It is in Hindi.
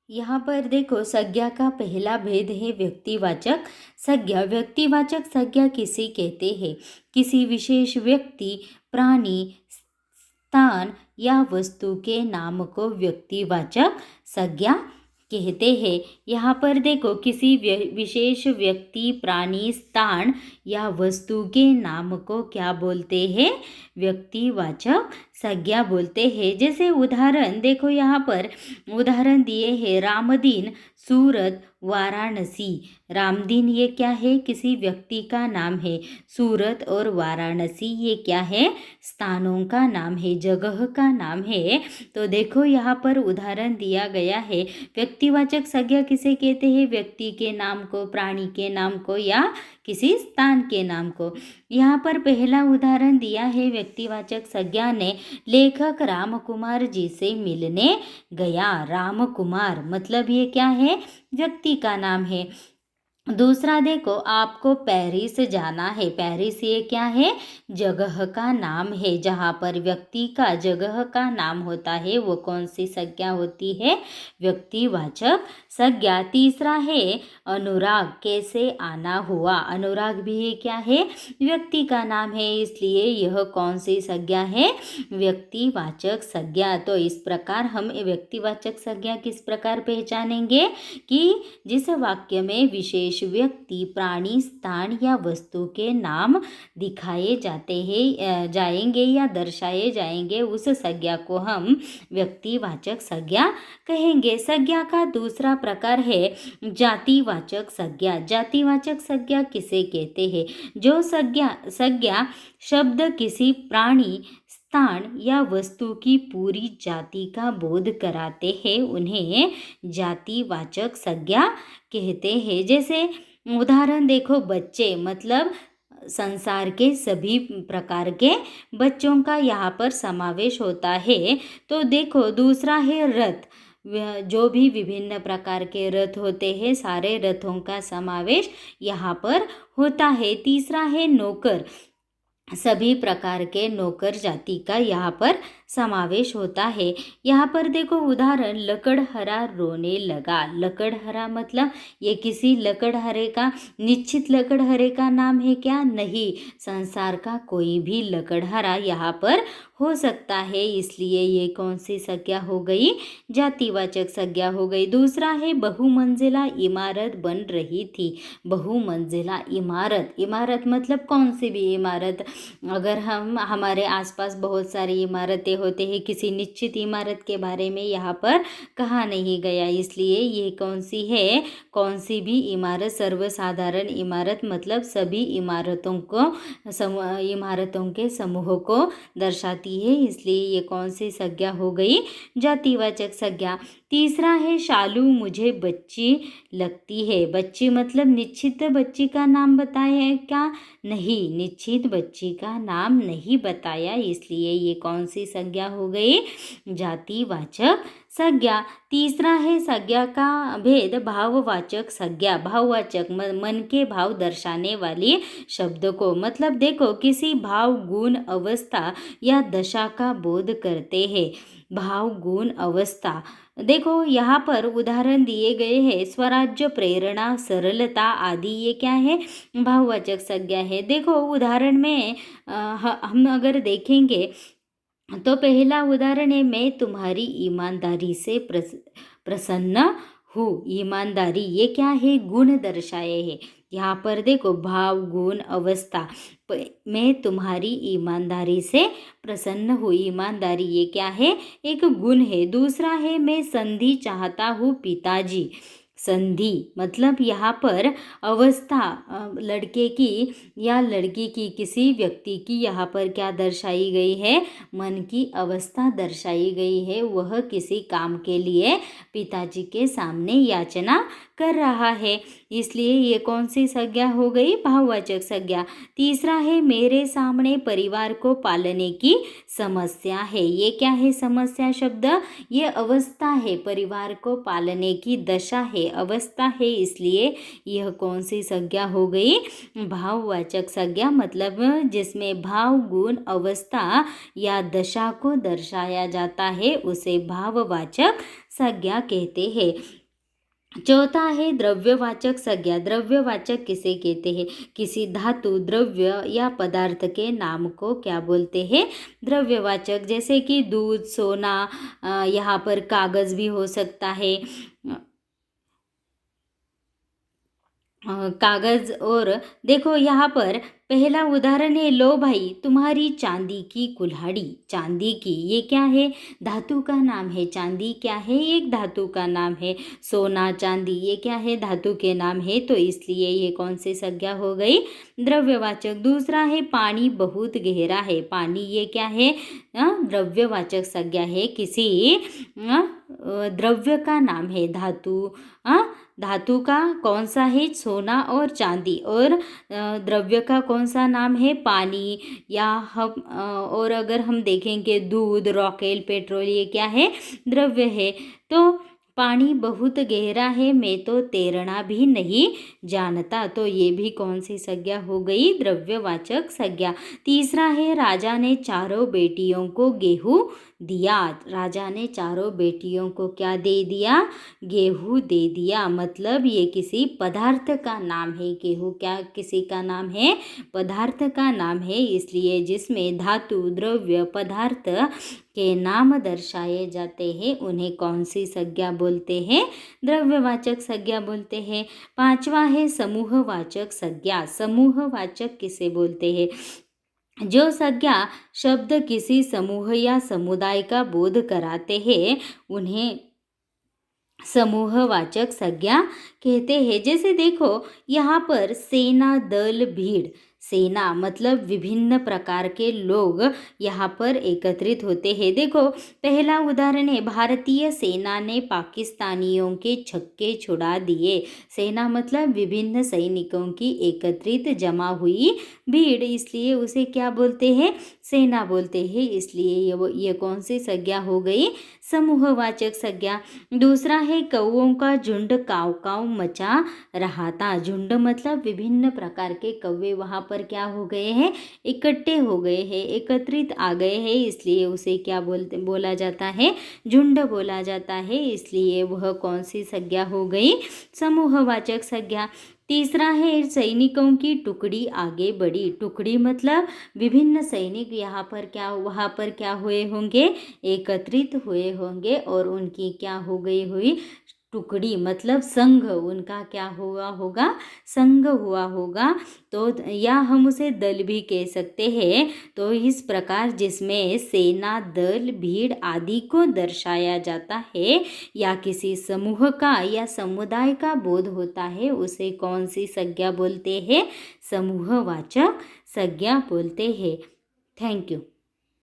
यहाँ पर देखो, संज्ञा का पहला भेद है व्यक्तिवाचक संज्ञा। व्यक्तिवाचक संज्ञा किसे कहते हैं? किसी विशेष व्यक्ति, प्राणी, स्थान या वस्तु के नाम को व्यक्तिवाचक संज्ञा कहते हैं। यहाँ पर देखो, किसी विशेष व्यक्ति, प्राणी, स्थान या वस्तु के नाम को क्या बोलते हैं? व्यक्तिवाचक संज्ञा बोलते हैं। जैसे उदाहरण देखो, यहाँ पर उदाहरण दिए हैं, रामदीन, सूरत, वाराणसी। रामदीन ये क्या है? किसी व्यक्ति का नाम है। सूरत और वाराणसी ये क्या है? स्थानों का नाम है, जगह का नाम है। तो देखो, यहाँ पर उदाहरण दिया गया है। व्यक्तिवाचक संज्ञा किसे कहते हैं? व्यक्ति के नाम को, प्राणी के नाम को या किसी स्थान के नाम को। यहाँ पर पहला उदाहरण दिया है व्यक्तिवाचक संज्ञा ने, लेखक राम कुमार जी से मिलने गया। राम कुमार मतलब ये क्या है? व्यक्ति का नाम है। दूसरा देखो, आपको पेरिस जाना है। पेरिस ये क्या है? जगह का नाम है। जहाँ पर व्यक्ति का, जगह का नाम होता है, वो कौन सी संज्ञा होती है? व्यक्तिवाचक संज्ञा। तीसरा है अनुराग, कैसे आना हुआ। अनुराग भी ये क्या है? व्यक्ति का नाम है, इसलिए यह कौन सी संज्ञा है? व्यक्तिवाचक संज्ञा। तो इस प्रकार हम व्यक्तिवाचक संज्ञा किस प्रकार पहचानेंगे? कि जिस वाक्य में विशेष व्यक्ति, प्राणी, स्थान या वस्तु के नाम दिखाए जाएंगे या दर्शाए जाएंगे, उस संज्ञा को हम व्यक्तिवाचक संज्ञा कहेंगे। संज्ञा का दूसरा प्रकार है जातिवाचक संज्ञा। जातिवाचक संज्ञा किसे कहते हैं? जो संज्ञा शब्द किसी प्राणी, स्थान या वस्तु की पूरी जाति का बोध कराते हैं, उन्हें जातिवाचक संज्ञा कहते हैं। जैसे उदाहरण देखो, बच्चे मतलब संसार के सभी प्रकार के बच्चों का यहाँ पर समावेश होता है। तो देखो, दूसरा है रथ। जो भी विभिन्न प्रकार के रथ होते हैं, सारे रथों का समावेश यहाँ पर होता है। तीसरा है नौकर। सभी प्रकार के नौकर जाति का यहाँ पर समावेश होता है। यहाँ पर देखो उदाहरण, लकड़हरा रोने लगा। लकड़हरा मतलब ये किसी लकड़हरे का, निश्चित लकड़हरे का नाम है क्या? नहीं, संसार का कोई भी लकड़हरा यहाँ पर हो सकता है, इसलिए ये कौन सी संज्ञा हो गई? जातिवाचक संज्ञा हो गई। दूसरा है बहुमंजिला इमारत बन रही थी। बहुमंजिला इमारत, इमारत मतलब कौन सी भी इमारत। अगर हमारे आसपास बहुत सारी इमारतें होते हैं, किसी निश्चित इमारत के बारे में यहाँ पर कहा नहीं गया, इसलिए ये कौन सी है? कौन सी भी इमारत, सर्वसाधारण इमारत मतलब सभी इमारतों के समूह को दर्शाती है, इसलिए ये कौन सी संज्ञा हो गई? जातिवाचक संज्ञा। तीसरा है शालू मुझे बच्ची लगती है। बच्ची मतलब निश्चित बच्ची का नाम बताया है क्या? नहीं, निश्चित बच्ची का नाम नहीं बताया, इसलिए ये कौन सी संज्ञा हो गई? जातिवाचक संज्ञा। तीसरा है संज्ञा का भेद भाववाचक संज्ञा। भाववाचक मन के भाव दर्शाने वाली शब्द को, मतलब देखो किसी भाव, गुण, अवस्था या दशा का बोध करते हैं। भाव, गुण, अवस्था। देखो यहाँ पर उदाहरण दिए गए हैं, स्वराज्य, प्रेरणा, सरलता आदि, ये क्या है? भाववाचक संज्ञा है। देखो उदाहरण में हम अगर देखेंगे तो पहला उदाहरण है, मैं तुम्हारी ईमानदारी से प्रसन्न हूँ। ईमानदारी ये क्या है? गुण दर्शाए है। यहाँ पर देखो भाव, गुण, अवस्था। मैं तुम्हारी ईमानदारी से प्रसन्न हूँ। ईमानदारी ये क्या है? एक गुण है। दूसरा है मैं संधि चाहता हूँ पिताजी। संधि मतलब यहाँ पर अवस्था, लड़के की या लड़की की, किसी व्यक्ति की यहाँ पर क्या दर्शाई गई है? मन की अवस्था दर्शाई गई है। वह किसी काम के लिए पिताजी के सामने याचना कर रहा है, इसलिए ये कौन सी संज्ञा हो गई? भाववाचक संज्ञा। तीसरा है मेरे सामने परिवार को पालने की समस्या है। ये क्या है? समस्या शब्द ये अवस्था है, परिवार को पालने की दशा है, अवस्था है, इसलिए यह कौन सी संज्ञा हो गई? भाववाचक संज्ञा। मतलब जिसमें भाव, गुण, अवस्था या दशा को दर्शाया जाता है उसे भाववाचक संज्ञा कहते हैं। चौथा है द्रव्यवाचक संज्ञा। द्रव्यवाचक किसे कहते हैं? किसी धातु, द्रव्य या पदार्थ के नाम को क्या बोलते हैं? द्रव्यवाचक। जैसे कि दूध, सोना, यहाँ पर कागज भी हो सकता है, कागज। और देखो यहाँ पर पहला उदाहरण है, लो भाई तुम्हारी चांदी की कुल्हाड़ी। चांदी की, ये क्या है? धातु का नाम है। चांदी क्या है? एक धातु का नाम है। सोना, चांदी, ये क्या है? धातु के नाम है, तो इसलिए ये कौन सी संज्ञा हो गई? द्रव्यवाचक। दूसरा है पानी बहुत गहरा है। पानी, ये क्या है? द्रव्यवाचक संज्ञा है। किसी द्रव्य का नाम है। धातु, धातु का कौन सा है? सोना और चांदी। और द्रव्य का कौन सा नाम है? पानी। या हम और अगर हम देखेंगे दूध, रॉकेल, पेट्रोल, ये क्या है? द्रव्य है। तो पानी बहुत गहरा है, मैं तो तैरना भी नहीं जानता, तो ये भी कौन सी संज्ञा हो गई? द्रव्यवाचक संज्ञा। तीसरा है राजा ने चारों बेटियों को गेहूं दिया। राजा ने चारों बेटियों को क्या दे दिया? गेहूं दे दिया। मतलब ये किसी पदार्थ का नाम है। गेहूं क्या किसी का नाम है? पदार्थ का नाम है। इसलिए जिसमें धातु, द्रव्य, पदार्थ के नाम दर्शाए जाते हैं उन्हें कौन सी संज्ञा बोलते हैं? द्रव्यवाचक संज्ञा बोलते हैं। पांचवा है समूहवाचक संज्ञा। समूहवाचक किसे बोलते हैं? जो संज्ञा शब्द किसी समूह या समुदाय का बोध कराते हैं उन्हें समूहवाचक संज्ञा कहते हैं। जैसे देखो यहाँ पर सेना, दल, भीड़। सेना मतलब विभिन्न प्रकार के लोग यहाँ पर एकत्रित होते हैं। देखो पहला उदाहरण है, भारतीय सेना ने पाकिस्तानियों के छक्के छुड़ा दिए। सेना मतलब विभिन्न सैनिकों की एकत्रित जमा हुई भीड़, इसलिए उसे क्या बोलते हैं? सेना बोलते हैं। इसलिए ये कौन सी संज्ञा हो गई? समूहवाचक संज्ञा। दूसरा है कौओं का झुंड काव काव मचा रहा था। झुंड मतलब विभिन्न प्रकार के कौवे वहाँ पर क्या हो गए हैं? इकट्ठे हो गए हैं, एकत्रित आ गए हैं, इसलिए उसे क्या बोला जाता है? झुंड बोला जाता है। इसलिए वह कौन सी संज्ञा हो गई? समूहवाचक संज्ञा। तीसरा है सैनिकों की टुकड़ी आगे बढ़ी। टुकड़ी मतलब विभिन्न सैनिक यहाँ पर क्या, वहाँ पर क्या हुए होंगे? एकत्रित हुए होंगे और उनकी क्या हो गई हुई? टुकड़ी मतलब संघ, उनका क्या हुआ होगा? संघ हुआ होगा। तो या हम उसे दल भी कह सकते हैं। तो इस प्रकार जिसमें सेना, दल, भीड़ आदि को दर्शाया जाता है या किसी समूह का या समुदाय का बोध होता है उसे कौन सी संज्ञा बोलते हैं? समूहवाचक संज्ञा बोलते हैं। Thank you.